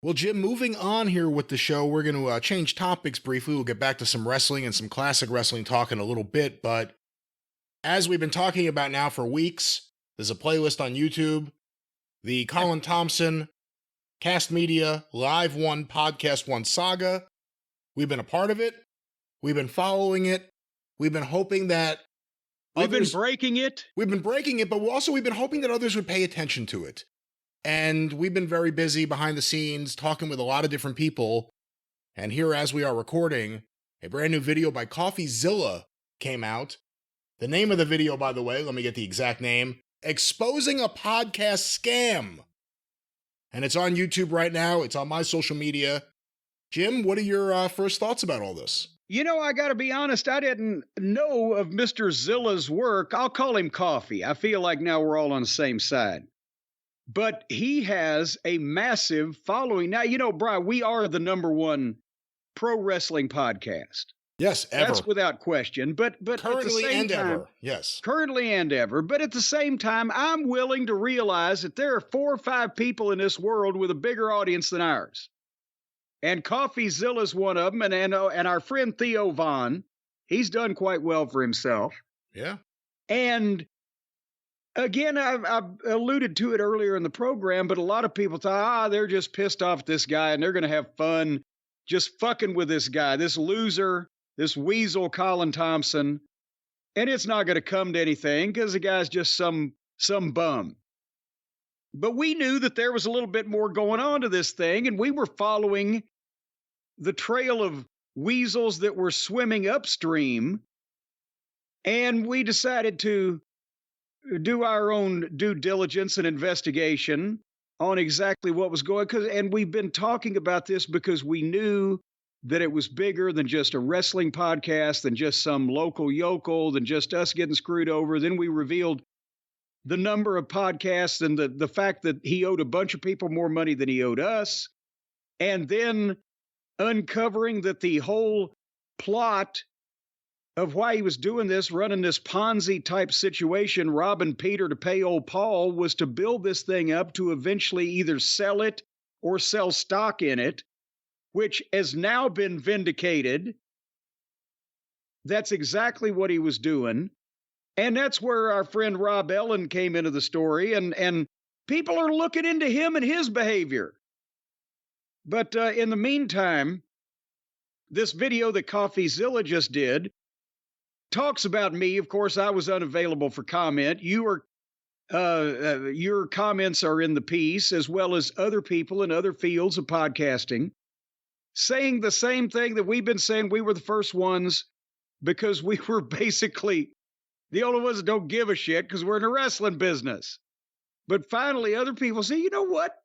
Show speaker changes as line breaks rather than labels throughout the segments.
Well, Jim, moving on here with the show, we're going to change topics briefly. We'll get back to some wrestling and some classic wrestling talk in a little bit. But as we've been talking about now for weeks, there's a playlist on YouTube, the Colin Thomson, Kast Media, Live One, PodcastOne Saga. We've been a part of it. We've been following it. We've been hoping that
We've been breaking it.
We've been breaking it, but we've been hoping that others would pay attention to it. And we've been very busy behind the scenes talking with a lot of different people. And here, as we are recording, a brand new video by Coffeezilla came out. The name of the video, by the way, let me get the exact name, Exposing a Podcast Scam. And it's on YouTube right now. It's on my social media. Jim, what are your first thoughts about all this?
You know, I got to be honest, I didn't know of Mr. Zilla's work. I'll call him Coffee. I feel like now we're all on the same side. But he has a massive following. Now, you know, Brian, we are the #1 pro wrestling podcast.
Yes, ever.
That's without question. But
currently
at the same
and
time,
ever, yes.
Currently and ever. But at the same time, I'm willing to realize that there are 4 or 5 people in this world with a bigger audience than ours. And Coffeezilla's one of them, and our friend Theo Von, he's done quite well for himself.
Yeah.
And again, I've alluded to it earlier in the program, but a lot of people thought, they're just pissed off at this guy, and they're going to have fun just fucking with this guy, this loser, this weasel Colin Thomson, and it's not going to come to anything because the guy's just some bum. But we knew that there was a little bit more going on to this thing, and we were following the trail of weasels that were swimming upstream, and we decided to do our own due diligence and investigation on exactly what was going on. And we've been talking about this because we knew that it was bigger than just a wrestling podcast, than just some local yokel, than just us getting screwed over. Then we revealed the number of podcasts and the fact that he owed a bunch of people more money than he owed us. And then uncovering that the whole plot of why he was doing this, running this Ponzi type situation, robbing Peter to pay old Paul, was to build this thing up to eventually either sell it or sell stock in it, which has now been vindicated. That's exactly what he was doing. And that's where our friend Rob Ellen came into the story, and people are looking into him and his behavior. But in the meantime, this video that Coffeezilla just did talks about me. Of course, I was unavailable for comment. Your comments are in the piece, as well as other people in other fields of podcasting, saying the same thing that we've been saying. We were the first ones because we were basically the only ones that don't give a shit because we're in the wrestling business. But finally, other people say, you know what?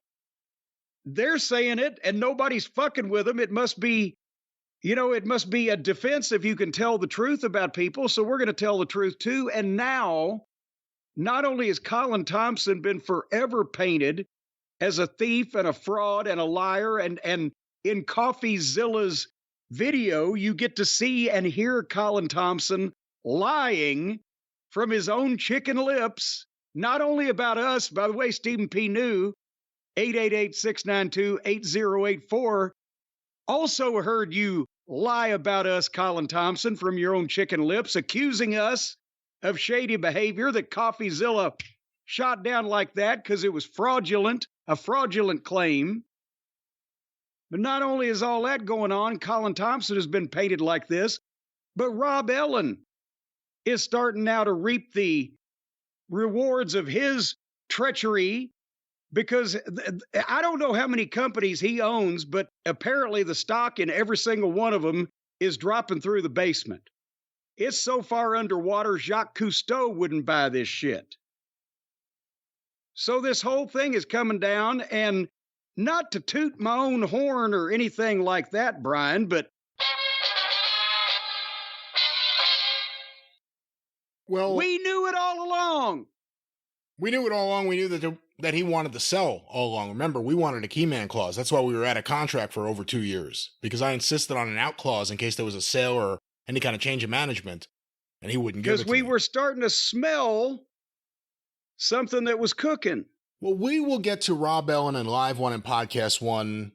They're saying it and nobody's fucking with them. It must be, it must be a defense if you can tell the truth about people. So we're going to tell the truth too. And now, not only has Colin Thomson been forever painted as a thief and a fraud and a liar, and in Coffeezilla's video, you get to see and hear Colin Thomson lying from his own chicken lips, not only about us. By the way, Stephen P. New, 888-692-8084, also heard you lie about us, Colin Thomson, from your own chicken lips, accusing us of shady behavior that Coffeezilla shot down like that because it was fraudulent, a fraudulent claim. But not only is all that going on, Colin Thomson has been painted like this, but Rob Ellen is starting now to reap the rewards of his treachery, because I don't know how many companies he owns, but apparently the stock in every single one of them is dropping through the basement. It's so far underwater, Jacques Cousteau wouldn't buy this shit. So this whole thing is coming down, and not to toot my own horn or anything like that, Brian, but
well,
we knew it all along.
We knew it all along. We knew that he wanted to sell all along. Remember, we wanted a key man clause. That's why we were out of contract for over 2 years, because I insisted on an out clause in case there was a sale or any kind of change of management, and he wouldn't give it to me.
Because we were starting to smell something that was cooking.
Well, we will get to Rob Ellen and Live One and PodcastOne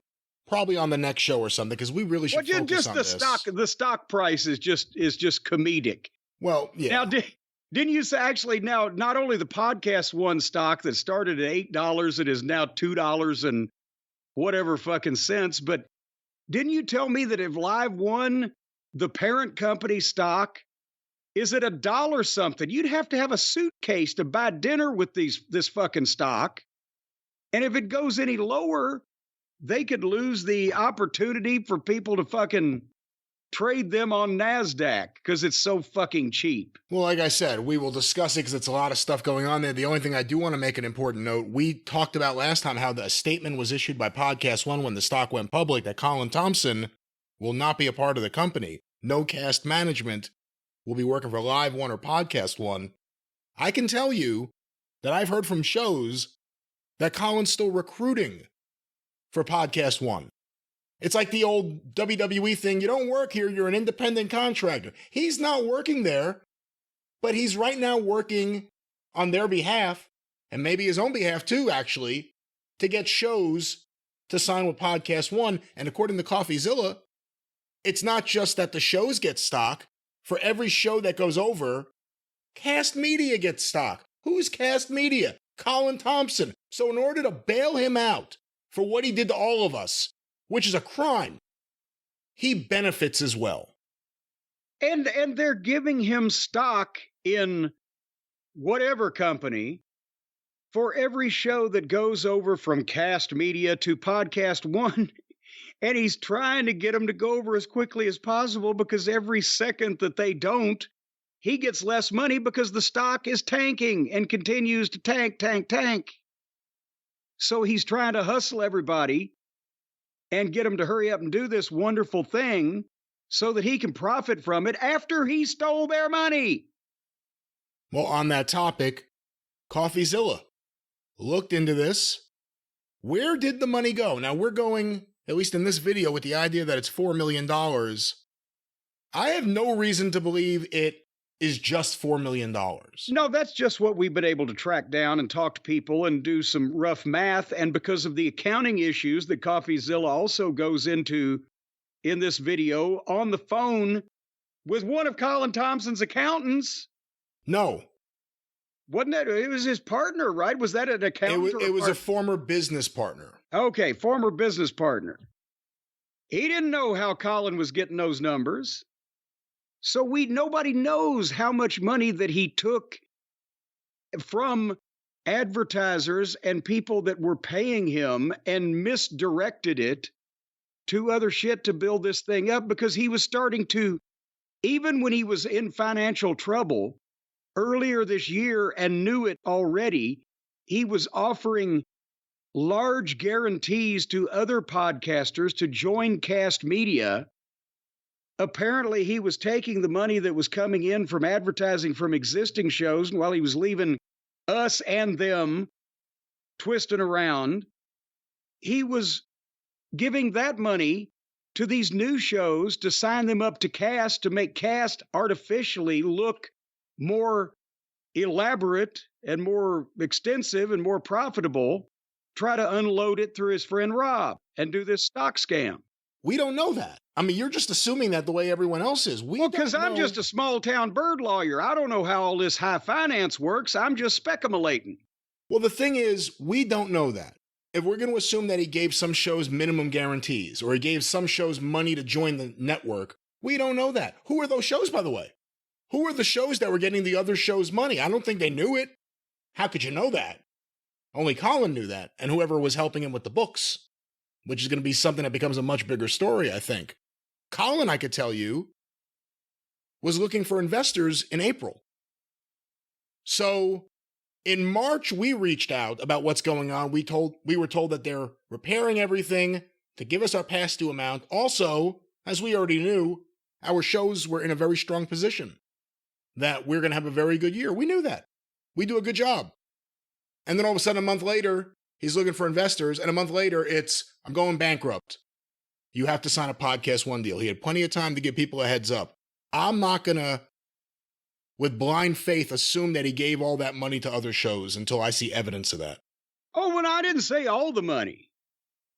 probably on the next show or something, because we really should focus
just
on
the
this.
The stock price is just comedic.
Well, yeah.
Now, didn't you say actually now not only the PodcastOne stock that started at $8 and is now $2 and whatever fucking cents, but didn't you tell me that if Live One, the parent company stock, is at $1 something, you'd have to have a suitcase to buy dinner with this fucking stock. And if it goes any lower, they could lose the opportunity for people to fucking trade them on NASDAQ because it's so fucking cheap.
Well, like I said, we will discuss it because it's a lot of stuff going on there. The only thing I do want to make an important note, we talked about last time how the statement was issued by PodcastOne when the stock went public that Colin Thomson will not be a part of the company. No Kast management will be working for Live One or PodcastOne. I can tell you that I've heard from shows that Colin's still recruiting for PodcastOne. It's like the old WWE thing. You don't work here. You're an independent contractor. He's not working there, but he's right now working on their behalf, and maybe his own behalf too, actually, to get shows to sign with PodcastOne. And according to Coffeezilla, it's not just that the shows get stock. For every show that goes over, Kast Media gets stock. Who's Kast Media? Colin Thomson. So in order to bail him out for what he did to all of us, which is a crime, he benefits as well.
And they're giving him stock in whatever company for every show that goes over from Kast Media to PodcastOne. And he's trying to get them to go over as quickly as possible because every second that they don't, he gets less money because the stock is tanking and continues to tank. So he's trying to hustle everybody and get them to hurry up and do this wonderful thing so that he can profit from it after he stole their money.
Well, on that topic, Coffeezilla looked into this. Where did the money go? Now, we're going, at least in this video, with the idea that it's $4 million. I have no reason to believe it is just $4 million.
No, that's just what we've been able to track down and talk to people and do some rough math. And because of the accounting issues that Coffeezilla also goes into in this video on the phone with one of Colin Thomson's accountants.
No.
Wasn't that, it was his partner, right? Was that an accountant?
It was a former business partner.
Okay, former business partner. He didn't know how Colin was getting those numbers. So nobody knows how much money that he took from advertisers and people that were paying him and misdirected it to other shit to build this thing up, because he was starting to, even when he was in financial trouble earlier this year and knew it already, he was offering large guarantees to other podcasters to join Kast Media. Apparently, he was taking the money that was coming in from advertising from existing shows, and while he was leaving us and them twisting around, he was giving that money to these new shows to sign them up to Kast, to make Kast artificially look more elaborate and more extensive and more profitable, try to unload it through his friend Rob and do this stock scam.
We don't know that. I mean, you're just assuming that the way everyone else is.
Well, because I'm just a small town bird lawyer. I don't know how all this high finance works. I'm just speculating.
Well, the thing is, we don't know that. If we're going to assume that he gave some shows minimum guarantees, or he gave some shows money to join the network, we don't know that. Who are those shows, by the way? Who are the shows that were getting the other shows money? I don't think they knew it. How could you know that? Only Colin knew that, and whoever was helping him with the books, which is going to be something that becomes a much bigger story, I think. Colin, I could tell you, was looking for investors in April. So in March, we reached out about what's going on. We were told that they're repairing everything to give us our past due amount. Also, as we already knew, our shows were in a very strong position, that we're going to have a very good year. We knew that. We do a good job. And then all of a sudden, a month later, he's looking for investors. And a month later, I'm going bankrupt. You have to sign a PodcastOne deal. He had plenty of time to give people a heads up. I'm not going to, with blind faith, assume that he gave all that money to other shows until I see evidence of that.
Oh, well, I didn't say all the money.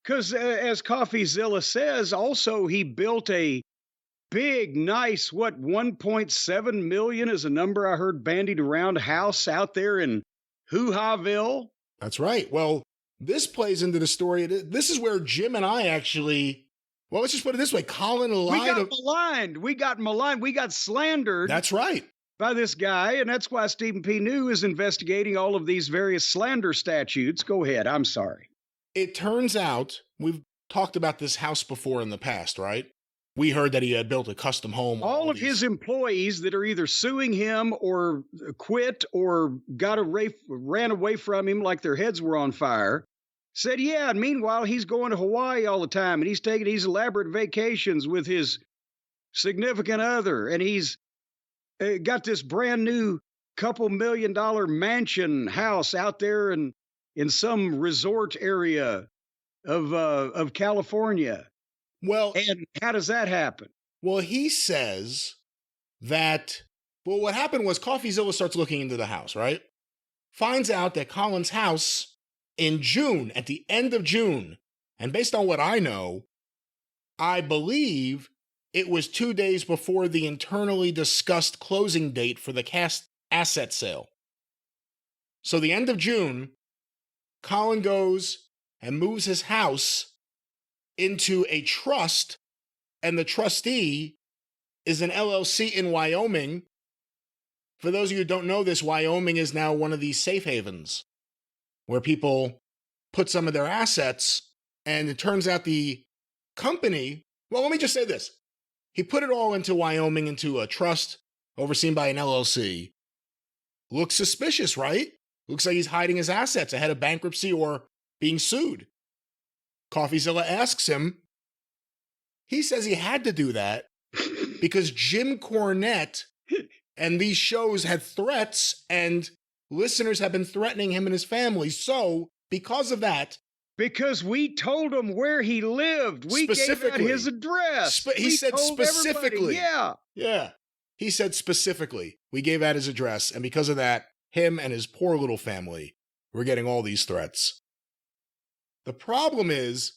Because as Coffeezilla says, also he built a big, nice, 1.7 million is a number I heard bandied around, house out there in Hoo-Haville.
That's right. Well, this plays into the story. This is where Jim and I actually, well, let's just put it this way. Colin lied.
We got maligned. We got maligned. We got slandered.
That's right.
By this guy, and that's why Stephen P. New is investigating all of these various slander statutes. Go ahead. I'm sorry.
It turns out, we've talked about this house before in the past, right? We heard that he had built a custom home.
All of his employees that are either suing him or quit or ran away from him like their heads were on fire said, yeah, and meanwhile, he's going to Hawaii all the time, and he's taking these elaborate vacations with his significant other, and he's got this brand new couple $1 million mansion house out there in some resort area of California.
Well,
and how does that happen?
Well, he says that, well, what happened was Coffeezilla starts looking into the house, right? Finds out that Colin's house in June, at the end of June, and based on what I know, I believe it was 2 days before the internally discussed closing date for the Kast asset sale. So the end of June, Colin goes and moves his house into a trust, and the trustee is an LLC in Wyoming. For those of you who don't know this, Wyoming is now one of these safe havens where people put some of their assets, and it turns out the company, well, let me just say this. He put it all into Wyoming, into a trust overseen by an LLC. Looks suspicious, right? Looks like he's hiding his assets ahead of bankruptcy or being sued. Coffeezilla asks him. He says he had to do that because Jim Cornette and these shows had threats, and listeners have been threatening him and his family. So, because of that,
because we told him where he lived. We gave out his address.
He said specifically.
Yeah.
Yeah. He said specifically, we gave out his address. And because of that, him and his poor little family were getting all these threats. The problem is,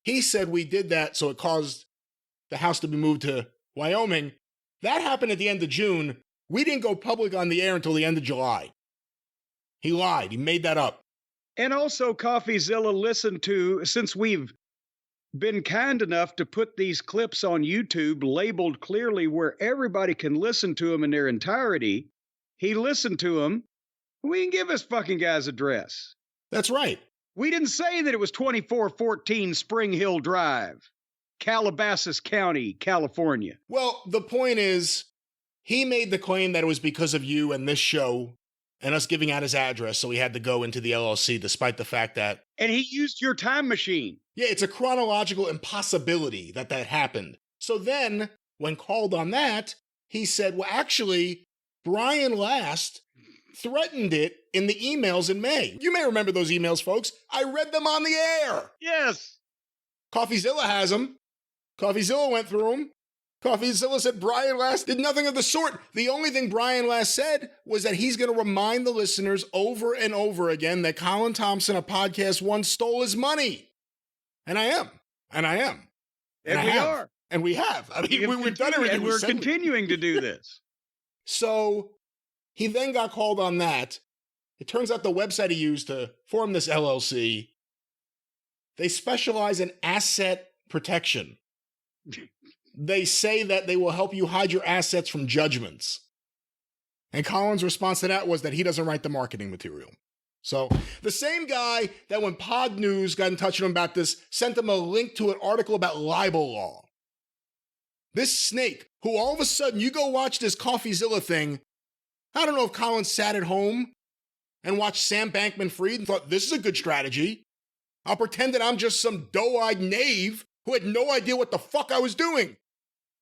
he said we did that so it caused the house to be moved to Wyoming. That happened at the end of June. We didn't go public on the air until the end of July. He lied. He made that up.
And also, Coffeezilla listened to, since we've been kind enough to put these clips on YouTube labeled clearly where everybody can listen to them in their entirety, he listened to them. We can give this fucking guy's address.
That's right.
We didn't say that it was 2414 Spring Hill Drive, Calabasas County, California.
Well, the point is, he made the claim that it was because of you and this show and us giving out his address, so he had to go into the LLC despite the fact that...
And he used your time machine.
Yeah, it's a chronological impossibility that happened. So then, when called on that, he said, well, actually, Brian Last threatened it in the emails in May. You may remember those emails, folks. I read them on the air.
Yes.
Coffeezilla has them. Coffeezilla went through them. Coffeezilla said Brian Last did nothing of the sort. The only thing Brian Last said was that he's going to remind the listeners over and over again that Colin Thomson of PodcastOne stole his money. And I am. And I am.
And we are.
And we have. I mean, we've done everything.
And we're continuing to do this.
So he then got called on that. It turns out the website he used to form this LLC, they specialize in asset protection. They say that they will help you hide your assets from judgments. And Colin's response to that was that he doesn't write the marketing material. So the same guy that when Pod News got in touch with him about this, sent him a link to an article about libel law. This snake, who all of a sudden, you go watch this Coffeezilla thing, I don't know if Colin sat at home and watched Sam Bankman-Fried and thought, this is a good strategy. I'll pretend that I'm just some doe-eyed knave who had no idea what the fuck I was doing.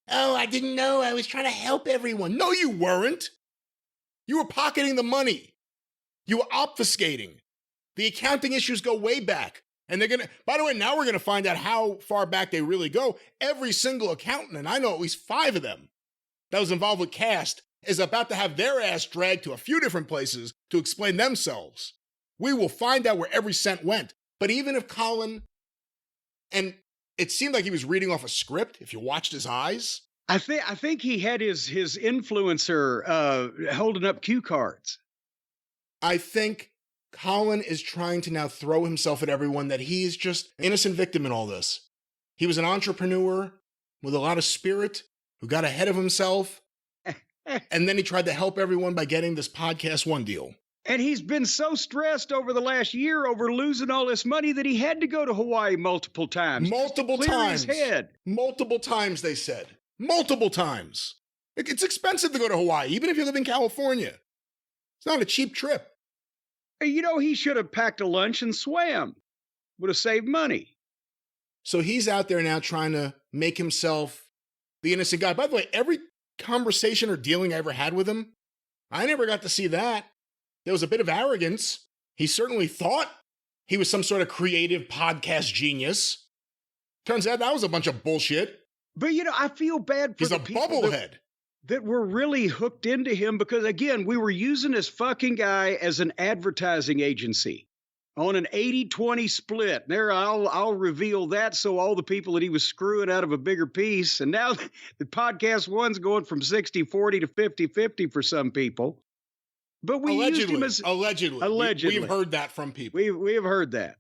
Oh, I didn't know. I was trying to help everyone. No, you weren't. You were pocketing the money. You were obfuscating. The accounting issues go way back. And they're going to, by the way, now we're going to find out how far back they really go. Every single accountant, and I know at least 5 of them that was involved with Kast, is about to have their ass dragged to a few different places to explain themselves. We will find out where every cent went. But even if Colin And it seemed like he was reading off a script if you watched his eyes.
I think he had his influencer holding up cue cards.
I think Colin is trying to now throw himself at everyone that he's just an innocent victim in all this. He was an entrepreneur with a lot of spirit who got ahead of himself. And then he tried to help everyone by getting this PodcastOne deal.
And he's been so stressed over the last year over losing all this money that he had to go to Hawaii multiple times.
Multiple times.
His head.
Multiple times, they said. Multiple times. It's expensive to go to Hawaii, even if you live in California. It's not a cheap trip.
You know, he should have packed a lunch and swam. Would have saved money.
So he's out there now trying to make himself the innocent guy. By the way, every conversation or dealing I ever had with him, I never got to see that. There was a bit of arrogance. He certainly thought he was some sort of creative podcast genius. Turns out that was a bunch of bullshit.
But, you know, I feel bad for
He's
the
a
people
bubblehead.
that were really hooked into him because, again, we were using this fucking guy as an advertising agency on an 80-20 split. There, I'll reveal that so all the people that he was screwing out of a bigger piece. And now the PodcastOne's going from 60-40 to 50-50 for some people. But we used him as
allegedly. We've heard that from people.
We have heard that.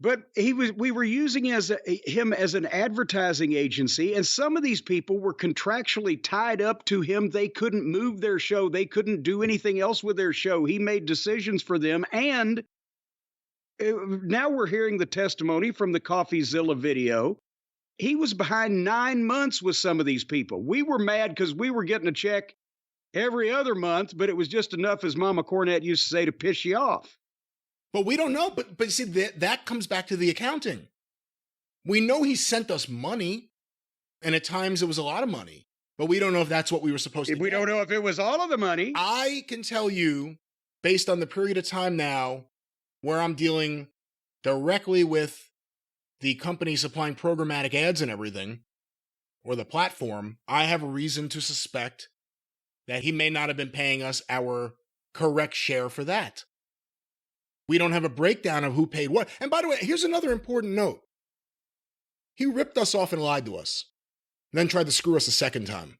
But we were using him as an advertising agency, and some of these people were contractually tied up to him. They couldn't move their show. They couldn't do anything else with their show. He made decisions for them. And now we're hearing the testimony from the Coffeezilla video. He was behind 9 months with some of these people. We were mad because we were getting a check every other month, but it was just enough, as Mama Cornette used to say, to piss you off.
But we don't know. But see, that comes back to the accounting. We know he sent us money, and at times it was a lot of money, but we don't know if that's what we were supposed to get.
We don't know if it was all of the money.
I can tell you, based on the period of time now where I'm dealing directly with the company supplying programmatic ads and everything, or the platform, I have a reason to suspect that he may not have been paying us our correct share for that. We don't have a breakdown of who paid what. And by the way, here's another important note. He ripped us off and lied to us, and then tried to screw us a second time.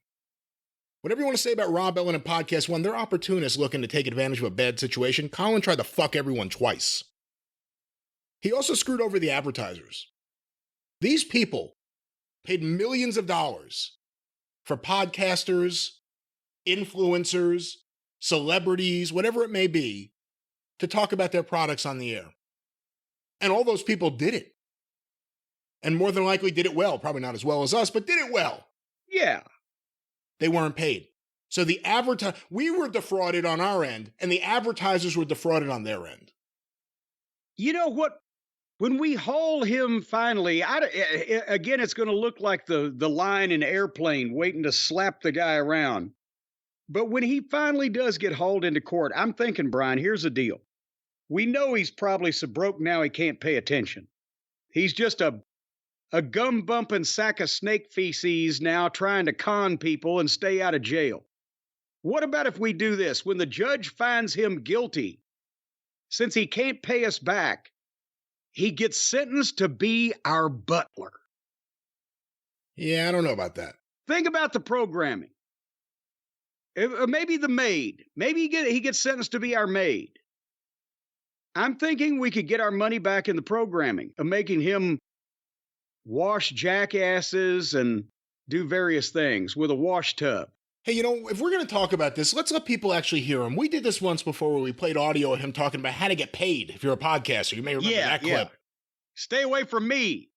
Whatever you want to say about Rob Ellen and PodcastOne, they're opportunists looking to take advantage of a bad situation. Colin tried to fuck everyone twice. He also screwed over the advertisers. These people paid millions of dollars for podcasters, influencers, celebrities, whatever it may be, to talk about their products on the air. And all those people did it. And more than likely did it well. Probably not as well as us, but did it well.
Yeah.
They weren't paid. So we were defrauded on our end, and the advertisers were defrauded on their end.
You know what? When we haul him finally, again, it's going to look like the line in Airplane waiting to slap the guy around. But when he finally does get hauled into court, I'm thinking, Brian, here's the deal. We know he's probably so broke now he can't pay attention. He's just a gum-bumping sack of snake feces now trying to con people and stay out of jail. What about if we do this? When the judge finds him guilty, since he can't pay us back, he gets sentenced to be our butler.
Yeah, I don't know about that.
Think about the programming. Maybe the maid. Maybe he gets sentenced to be our maid. I'm thinking we could get our money back in the programming of making him wash jackasses and do various things with a wash tub.
Hey, you know, if we're going to talk about this, let's let people actually hear him. We did this once before where we played audio of him talking about how to get paid if you're a podcaster. You may remember that clip.
Yeah. Stay away from me.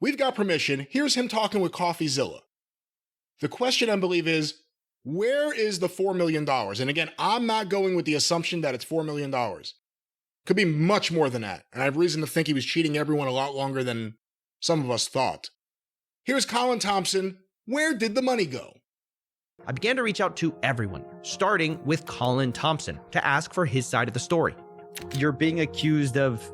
We've got permission. Here's him talking with Coffeezilla. The question, I believe, is, where is the $4 million? And again, I'm not going with the assumption that it's $4 million. Could be much more than that. And I have reason to think he was cheating everyone a lot longer than some of us thought. Here's Colin Thomson. Where did the money go?
I began to reach out to everyone, starting with Colin Thomson, to ask for his side of the story. You're being accused of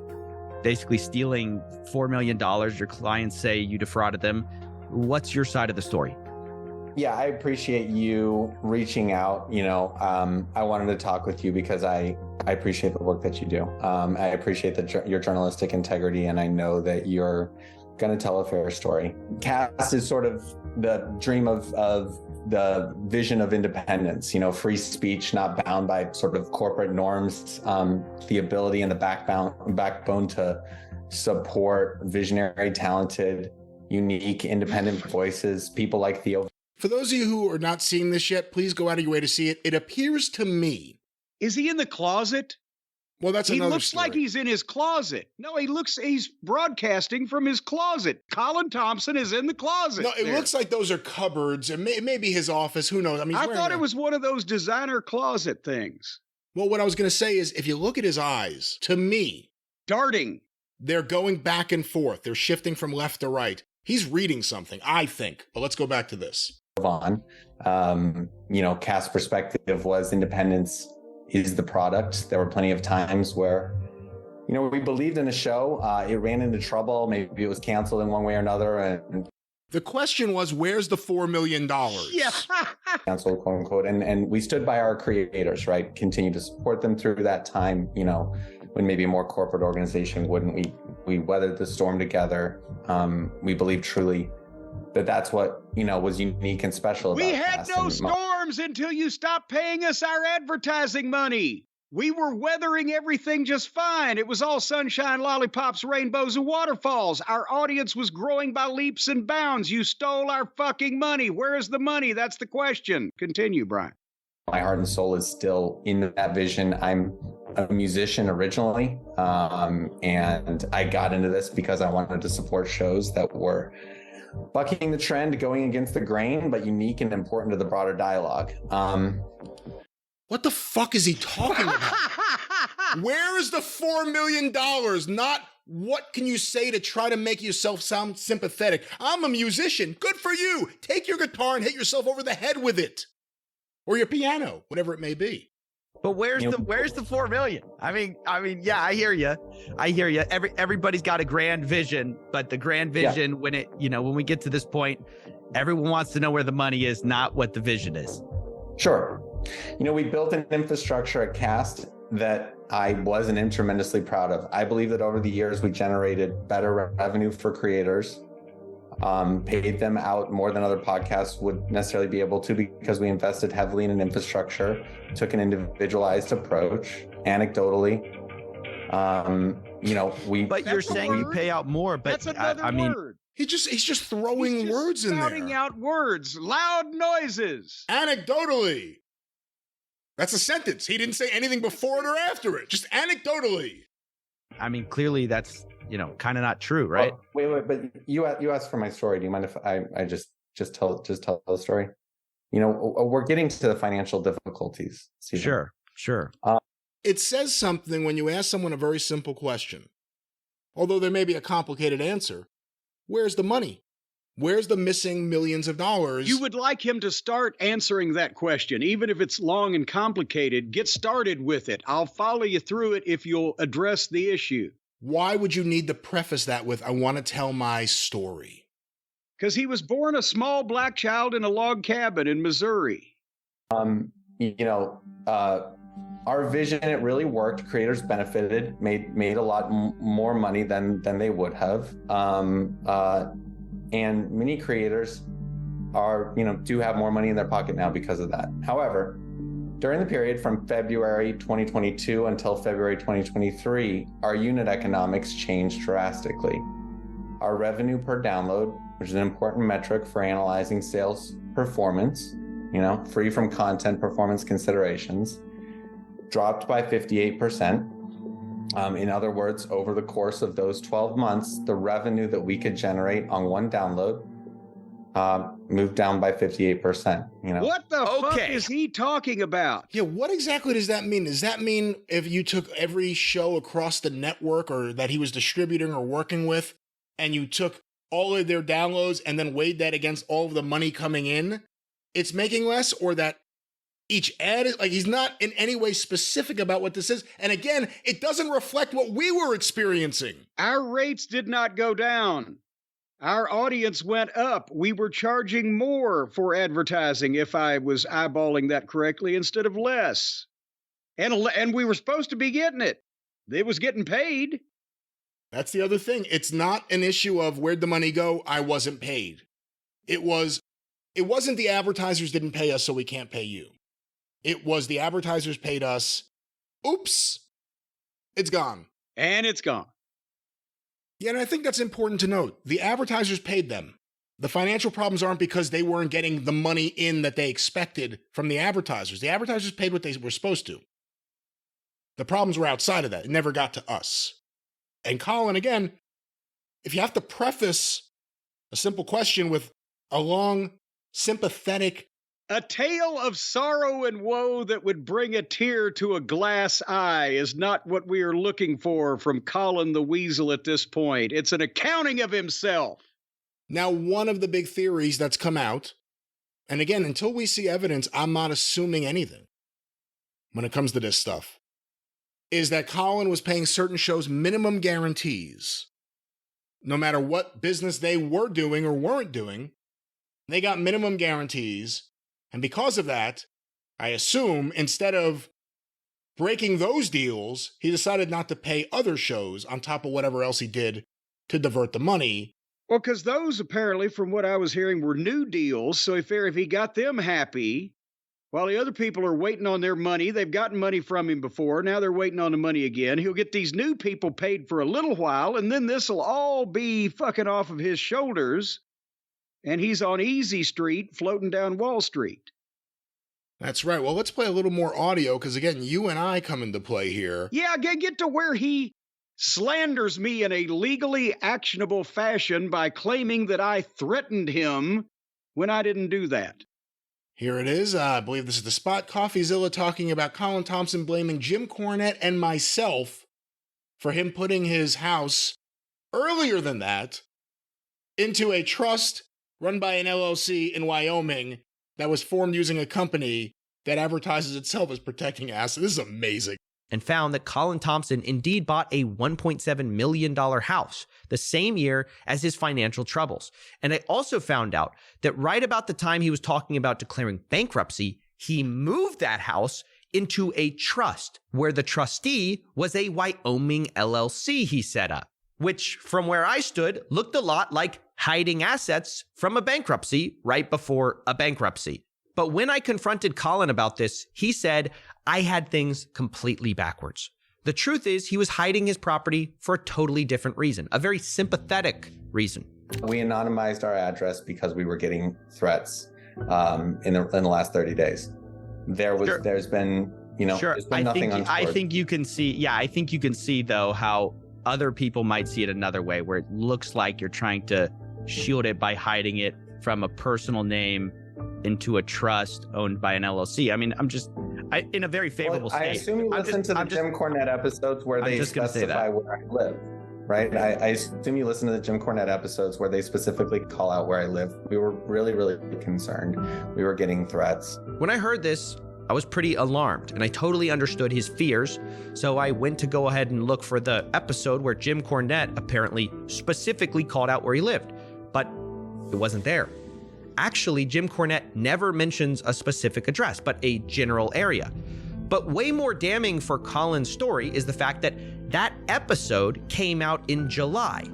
basically stealing $4 million. Your clients say you defrauded them. What's your side of the story?
Yeah, I appreciate you reaching out. I wanted to talk with you because I appreciate the work that you do. I appreciate your journalistic integrity, and I know that you're going to tell a fair story. Kast is sort of the dream of the vision of independence, free speech, not bound by sort of corporate norms, the ability and the backbone to support visionary, talented, unique, independent voices, people like Theo.
For those of you who are not seeing this yet, please go out of your way to see it. It appears to me.
Is he in the closet?
Well, that's another
He looks
story.
like he's in his closet. No, he's broadcasting from his closet. Colin Thomson is in the closet.
No, it looks like those are cupboards. It may be his office. Who knows? I mean,
I thought it was one of those designer closet things.
Well, what I was going to say is, if you look at his eyes, to me,
Darting.
they're going back and forth. They're shifting from left to right. He's reading something, I think. But let's go back to this.
On, Kast's perspective was independence is the product. There were plenty of times where, we believed in a show. It ran into trouble. Maybe it was canceled in one way or another. And
the question was, where's the $4 million?
Yeah.
Canceled, quote unquote. And we stood by our creators, right? Continue to support them through that time, when maybe a more corporate organization wouldn't. We weathered the storm together. We believe truly that's what, was unique and special about
We had
Kast.
no storms until you stopped paying us our advertising money. We were weathering everything just fine. It was all sunshine, lollipops, rainbows, and waterfalls. Our audience was growing by leaps and bounds. You stole our fucking money. Where is the money? That's the question. Continue, Brian.
My heart and soul is still in that vision. I'm a musician originally, and I got into this because I wanted to support shows that were bucking the trend, going against the grain, but unique and important to the broader dialogue.
What the fuck is he talking about? Where is the $4 million? Not what can you say to try to make yourself sound sympathetic. I'm a musician. Good for you. Take your guitar and hit yourself over the head with it. Or your piano, whatever it may be.
But where's the 4 million? I mean, yeah, I hear you. Everybody's got a grand vision, but the grand vision, when we get to this point, everyone wants to know where the money is, not what the vision is.
Sure. We built an infrastructure at Kast that I was and am tremendously proud of. I believe that over the years, we generated better revenue for creators, paid them out more than other podcasts would necessarily be able to, because we invested heavily in an infrastructure, took an individualized approach, anecdotally.
But you're saying you pay out more, but
that's another word.
He's just throwing words in there.
Spouting out words, loud noises.
Anecdotally. That's a sentence. He didn't say anything before it or after it. Just anecdotally.
I mean, clearly that's, kind of not true, right?
Wait, but you asked for my story. Do you mind if I just tell the story? We're getting to the financial difficulties. Stephen.
Sure.
It says something when you ask someone a very simple question. Although there may be a complicated answer. Where's the money? Where's the missing millions of dollars?
You would like him to start answering that question, even if it's long and complicated. Get started with it. I'll follow you through it if you'll address the issue.
Why would you need to preface that with, I want to tell my story?
Because he was born a small black child in a log cabin in Missouri.
Our vision, it really worked. Creators benefited, made a lot more money than they would have. And many creators do have more money in their pocket now because of that. However, during the period from February 2022 until February 2023, our unit economics changed drastically. Our revenue per download, which is an important metric for analyzing sales performance, free from content performance considerations, dropped by 58%. In other words, over the course of those 12 months, the revenue that we could generate on one download moved down by 58%.
What the fuck is he talking about?
Yeah, what exactly does that mean? Does that mean if you took every show across the network or that he was distributing or working with, and you took all of their downloads and then weighed that against all of the money coming in, it's making less? Or that each ad is, he's not in any way specific about what this is. And again, it doesn't reflect what we were experiencing.
Our rates did not go down. Our audience went up. We were charging more for advertising, if I was eyeballing that correctly, instead of less. And we were supposed to be getting it. It was getting paid.
That's the other thing. It's not an issue of where'd the money go? I wasn't paid. It wasn't the advertisers didn't pay us, so we can't pay you. It was the advertisers paid us. Oops, it's gone.
And it's gone.
Yeah, and I think that's important to note. The advertisers paid them. The financial problems aren't because they weren't getting the money in that they expected from the advertisers. The advertisers paid what they were supposed to. The problems were outside of that. It never got to us. And Colin, again, if you have to preface a simple question with a long, sympathetic,
a tale of sorrow and woe that would bring a tear to a glass eye is not what we are looking for from Colin the Weasel at this point. It's an accounting of himself.
Now, one of the big theories that's come out, and again, until we see evidence, I'm not assuming anything when it comes to this stuff, is that Colin was paying certain shows minimum guarantees. No matter what business they were doing or weren't doing, they got minimum guarantees. And because of that, I assume instead of breaking those deals, he decided not to pay other shows on top of whatever else he did to divert the money.
Well, because those apparently, from what I was hearing, were new deals. So if he got them happy, while the other people are waiting on their money, they've gotten money from him before. Now they're waiting on the money again. He'll get these new people paid for a little while, and then this will all be fucking off of his shoulders. And he's on Easy Street floating down Wall Street.
That's right. Well, let's play a little more audio because, again, you and I come into play here.
Yeah, get to where he slanders me in a legally actionable fashion by claiming that I threatened him when I didn't do that.
Here it is. I believe this is the spot. Coffeezilla talking about Colin Thomson blaming Jim Cornette and myself for him putting his house earlier than that into a trust run by an LLC in Wyoming that was formed using a company that advertises itself as protecting assets. This is amazing.
And found that Colin Thomson indeed bought a $1.7 million house the same year as his financial troubles. And I also found out that right about the time he was talking about declaring bankruptcy, he moved that house into a trust where the trustee was a Wyoming LLC he set up, which from where I stood looked a lot like hiding assets from a bankruptcy right before a bankruptcy. But when I confronted Colin about this, he said I had things completely backwards. The truth is he was hiding his property for a totally different reason, a very sympathetic reason.
We anonymized our address because we were getting threats in the last 30 days. There's been, there's been nothing untoward.
I think you can see though how other people might see it another way, where it looks like you're trying to shield it by hiding it from a personal name into a trust owned by an LLC. I mean, in a very favorable state.
I assume you listen to the Jim Cornette episodes where they specify where I live, right? I assume you listen to the Jim Cornette episodes where they specifically call out where I live. We were really, really concerned. We were getting threats.
When I heard this, I was pretty alarmed, and I totally understood his fears, so I went to go ahead and look for the episode where Jim Cornette apparently specifically called out where he lived, but it wasn't there. Actually, Jim Cornette never mentions a specific address, but a general area. But way more damning for Colin's story is the fact that that episode came out in July,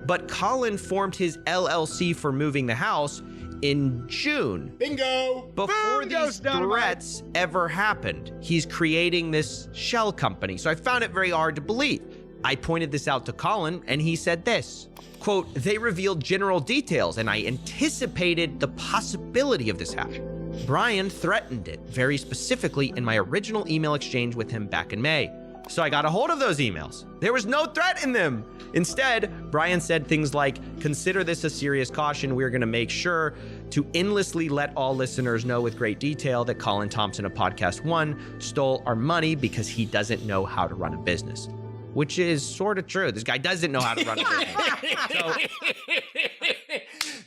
but Colin formed his LLC for moving the house in June.
Bingo!
Before these threats ever happened, he's creating this shell company. So I found it very hard to believe. I pointed this out to Colin, and he said this, quote, "They revealed general details, and I anticipated the possibility of this happening. Brian threatened it very specifically in my original email exchange with him back in May. So I got a hold of those emails. There was no threat in them. Instead, Brian said things like, consider this a serious caution. We're going to make sure to endlessly let all listeners know with great detail that Colin Thomson of PodcastOne stole our money because he doesn't know how to run a business." Which is sort of true. This guy doesn't know how to run a business.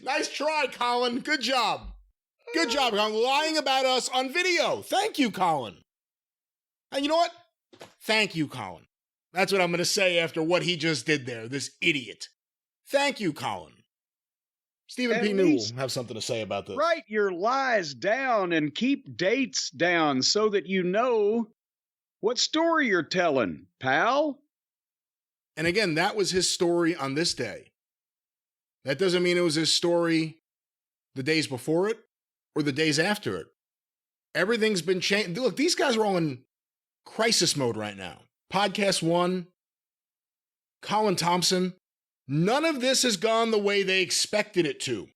Nice try, Colin. Good job. Good job, Colin. Lying about us on video. Thank you, Colin. And you know what? Thank you, Colin. That's what I'm going to say after what he just did there, this idiot. Thank you, Colin. Stephen P. New will have something to say about this.
Write your lies down and keep dates down so that you know what story you're telling, pal.
And again, that was his story on this day. That doesn't mean it was his story the days before it or the days after it. Everything's been changed. Look, these guys are all in crisis mode right now. PodcastOne, Colin Thomson, none of this has gone the way they expected it to.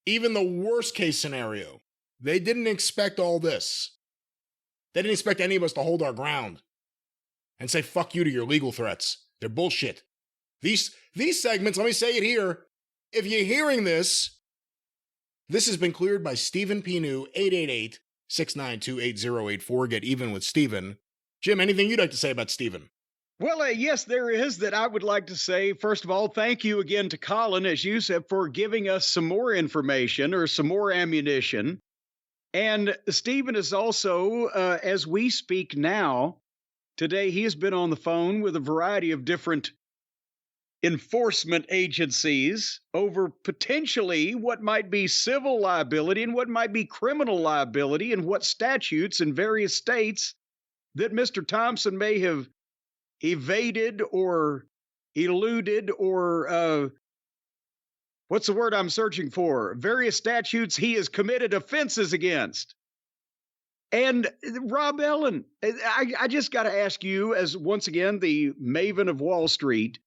Even the worst case scenario. They didn't expect all this. They didn't expect any of us to hold our ground and say fuck you to your legal threats. They're bullshit. These segments, let me say it here. If you're hearing this, this has been cleared by Stephen Pinu, 888-692-8084. Get even with Stephen. Jim, anything you'd like to say about Stephen?
Well, yes, there is that I would like to say. First of all, thank you again to Colin, as you said, for giving us some more information or some more ammunition. And Stephen is also, as we speak now, today he has been on the phone with a variety of different enforcement agencies over potentially what might be civil liability and what might be criminal liability and what statutes in various states that Mr. Thompson may have evaded or eluded or what's the word I'm searching for? Various statutes he has committed offenses against. And Rob Ellen, I just got to ask you, as once again, the maven of Wall Street,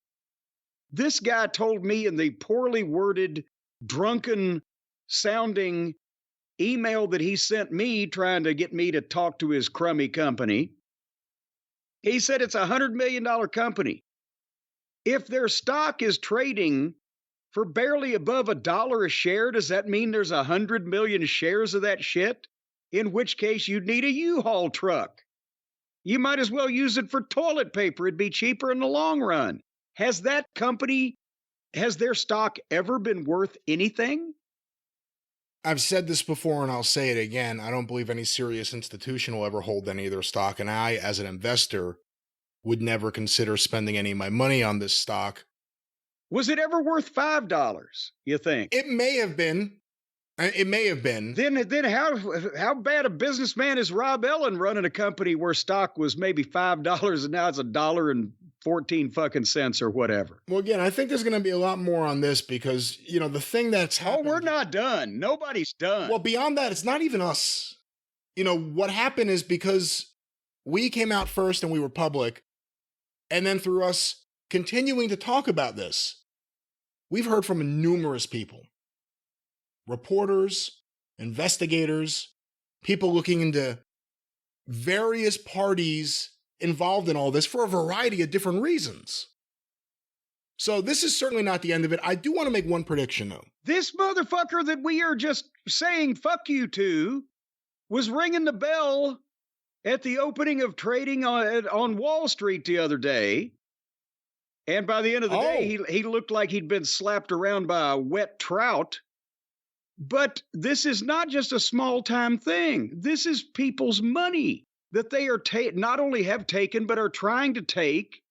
this guy told me in the poorly worded, drunken sounding email that he sent me trying to get me to talk to his crummy company. He said it's a $100 million company. If their stock is trading for barely above $1 a share, does that mean there's 100 million shares of that shit? In which case you'd need a U-Haul truck. You might as well use it for toilet paper. It'd be cheaper in the long run. Has that company, has their stock ever been worth anything?
I've said this before and I'll say it again. I don't believe any serious institution will ever hold any of their stock. And I, as an investor, would never consider spending any of my money on this stock.
Was it ever worth $5, you think?
It may have been. It may have been.
Then how bad a businessman is Rob Ellen running a company where stock was maybe $5 and now it's $1.14 fucking cents or whatever?
Well, again, I think there's going to be a lot more on this because, you know, the thing that's happened.
Oh, we're not done. Nobody's done.
Well, beyond that, it's not even us. You know, what happened is because we came out first and we were public, and then through us continuing to talk about this, we've heard from numerous people. Reporters, investigators, people looking into various parties involved in all this for a variety of different reasons. So this is certainly not the end of it. I do want to make one prediction, though.
This motherfucker that we are just saying fuck you to was ringing the bell at the opening of trading on Wall Street the other day. And by the end of the day, he looked like he'd been slapped around by a wet trout. But this is not just a small-time thing. This is people's money that they are not only have taken, but are trying to take.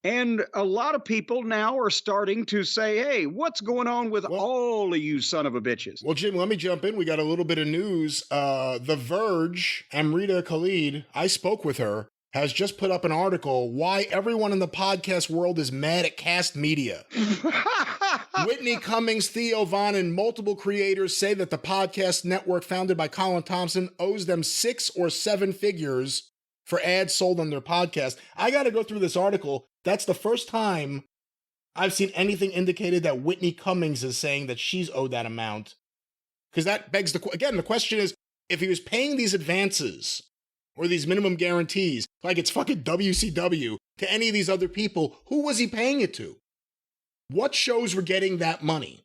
And a lot of people now are starting to say, hey, what's going on with all of you son of a bitches?
Well, Jim, let me jump in. We got a little bit of news. The Verge, Amrita Khalid, I spoke with her, has just put up an article, Why Everyone in the Podcast World is Mad at Kast Media. Whitney Cummings, Theo Von, and multiple creators say that the podcast network founded by Colin Thomson owes them 6 or 7 figures for ads sold on their podcast. I got to go through this article. That's the first time I've seen anything indicated that Whitney Cummings is saying that she's owed that amount. Because that begs the question is, if he was paying these advances or these minimum guarantees, like it's fucking WCW, to any of these other people, who was he paying it to? What shows were getting that money?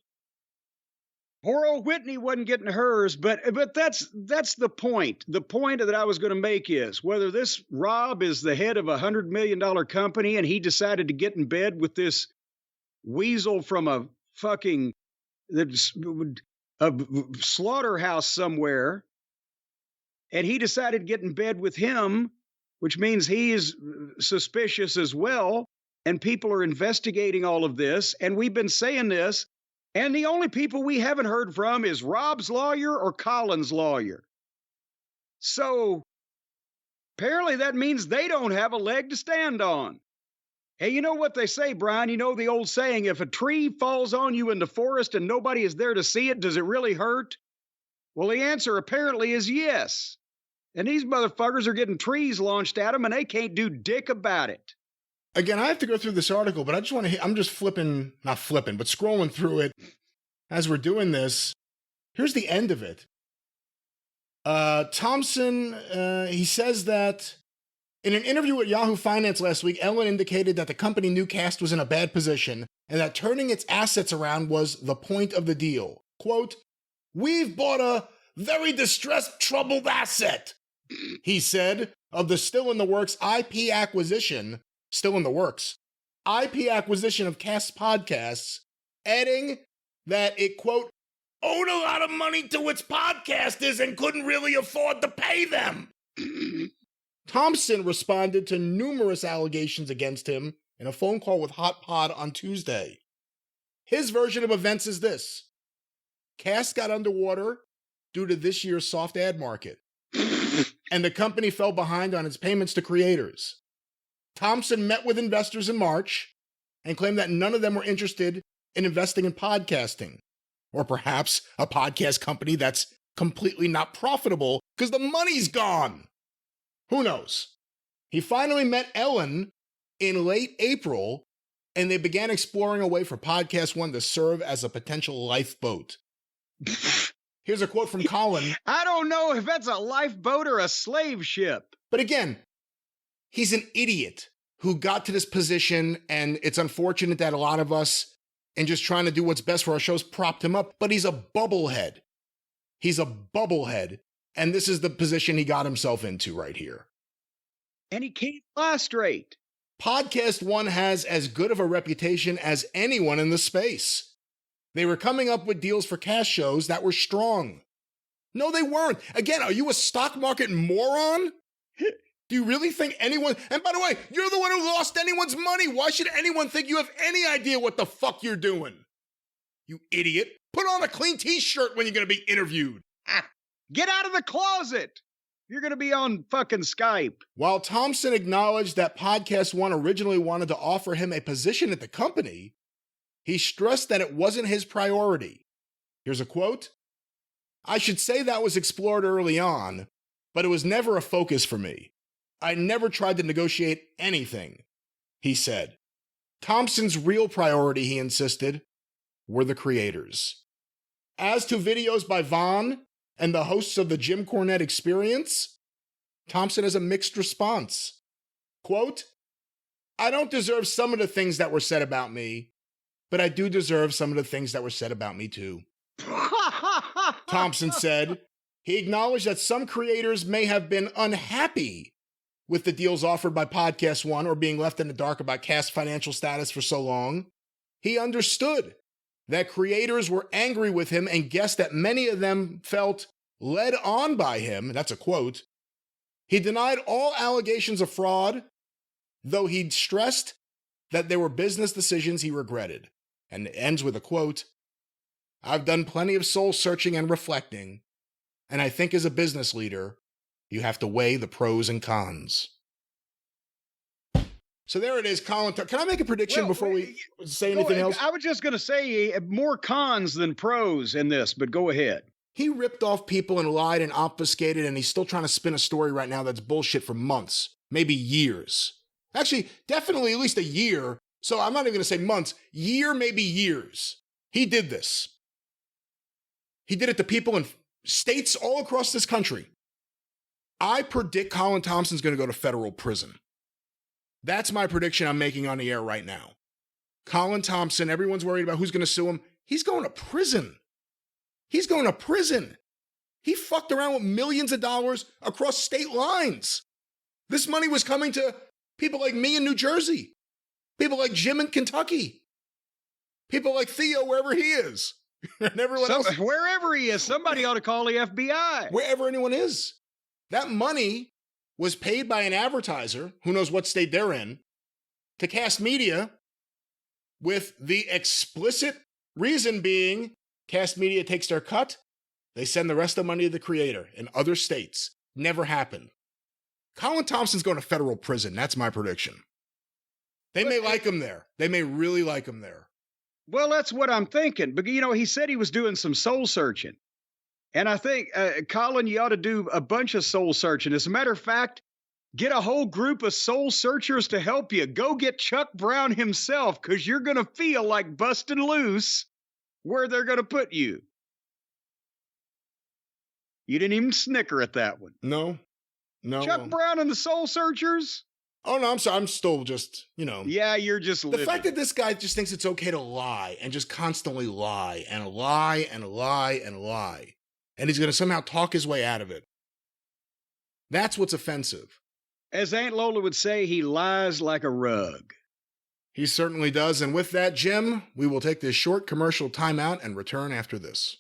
Poor old Whitney wasn't getting hers, but that's the point. The point that I was going to make is whether this Rob is the head of a $100 million company and he decided to get in bed with this weasel from a fucking a slaughterhouse somewhere, and he decided to get in bed with him, which means he is suspicious as well. And people are investigating all of this. And we've been saying this. And the only people we haven't heard from is Rob's lawyer or Colin's lawyer. So apparently that means they don't have a leg to stand on. Hey, you know what they say, Brian? You know the old saying, if a tree falls on you in the forest and nobody is there to see it, does it really hurt? Well, the answer apparently is yes. And these motherfuckers are getting trees launched at them and they can't do dick about it.
Again, I have to go through this article, but I just want to, I'm just not flipping, but scrolling through it as we're doing this. Here's the end of it. Thomson, he says that in an interview with Yahoo Finance last week, Ellen indicated that the company knew Kast was in a bad position and that turning its assets around was the point of the deal. Quote, "We've bought a very distressed, troubled asset," he said, of the still in the works IP acquisition of Kast podcasts, adding that it, quote, owed a lot of money to its podcasters and couldn't really afford to pay them. Thomson responded to numerous allegations against him in a phone call with Hot Pod on Tuesday. His version of events is this. Kast got underwater due to this year's soft ad market, and the company fell behind on its payments to creators. Thomson met with investors in March and claimed that none of them were interested in investing in podcasting, or perhaps a podcast company that's completely not profitable because the money's gone. Who knows? He finally met Ellen in late April, and they began exploring a way for PodcastOne to serve as a potential lifeboat. Here's a quote from Colin.
I don't know if that's a lifeboat or a slave ship.
But again, he's an idiot who got to this position, and it's unfortunate that a lot of us, in just trying to do what's best for our shows, propped him up. But he's a bubblehead. He's a bubblehead. And this is the position he got himself into right here.
And he can't fly straight.
PodcastOne has as good of a reputation as anyone in the space. They were coming up with deals for Kast shows that were strong. No, they weren't. Again, are you a stock market moron? Do you really think anyone... And by the way, you're the one who lost anyone's money. Why should anyone think you have any idea what the fuck you're doing? You idiot. Put on a clean t-shirt when you're going to be interviewed.
Get out of the closet. You're going to be on fucking Skype.
While Thomson acknowledged that PodcastOne originally wanted to offer him a position at the company, he stressed that it wasn't his priority. Here's a quote. "I should say that was explored early on, but it was never a focus for me. I never tried to negotiate anything," he said. Thomson's real priority, he insisted, were the creators. As to videos by Vaughn and the hosts of the Jim Cornette Experience, Thomson has a mixed response. Quote, "I don't deserve some of the things that were said about me, but I do deserve some of the things that were said about me too," Thomson said. He acknowledged that some creators may have been unhappy with the deals offered by PodcastOne or being left in the dark about Kast's financial status for so long. He understood that creators were angry with him and guessed that many of them felt led on by him. That's a quote. He denied all allegations of fraud, though he stressed that there were business decisions he regretted. And it ends with a quote, "I've done plenty of soul searching and reflecting, and I think as a business leader, you have to weigh the pros and cons." So there it is, Colin. Can I make a prediction before we say anything else?
I was just going to say more cons than pros in this, but go ahead.
He ripped off people and lied and obfuscated, and he's still trying to spin a story right now that's bullshit for months, maybe years. Actually, definitely at least a year. So I'm not even going to say months, year, maybe years. He did this. He did it to people in states all across this country. I predict Colin Thomson's going to go to federal prison. That's my prediction I'm making on the air right now. Colin Thomson, everyone's worried about who's going to sue him. He's going to prison. He's going to prison. He fucked around with millions of dollars across state lines. This money was coming to people like me in New Jersey, people like Jim in Kentucky, people like Theo wherever he is, and everyone else.
Wherever he is, somebody ought to call the FBI.
Wherever anyone is. That money was paid by an advertiser, who knows what state they're in, to Kast Media, with the explicit reason being Kast Media takes their cut, they send the rest of the money to the creator in other states. Never happened. Colin Thomson's going to federal prison. That's my prediction. They may like him there. They may really like him there.
Well, that's what I'm thinking. But, he said he was doing some soul searching. And I think, Colin, you ought to do a bunch of soul searching. As a matter of fact, get a whole group of soul searchers to help you. Go get Chuck Brown himself, because you're going to feel like busting loose where they're going to put you. You didn't even snicker at that one.
No.
Chuck Brown and the soul searchers?
Oh, no, I'm sorry. I'm still just,
Yeah, you're just
The
living.
fact that this guy just thinks it's okay to lie and just constantly lie and lie and lie and lie. And he's going to somehow talk his way out of it. That's what's offensive.
As Aunt Lola would say, he lies like a rug.
He certainly does. And with that, Jim, we will take this short commercial timeout and return after this.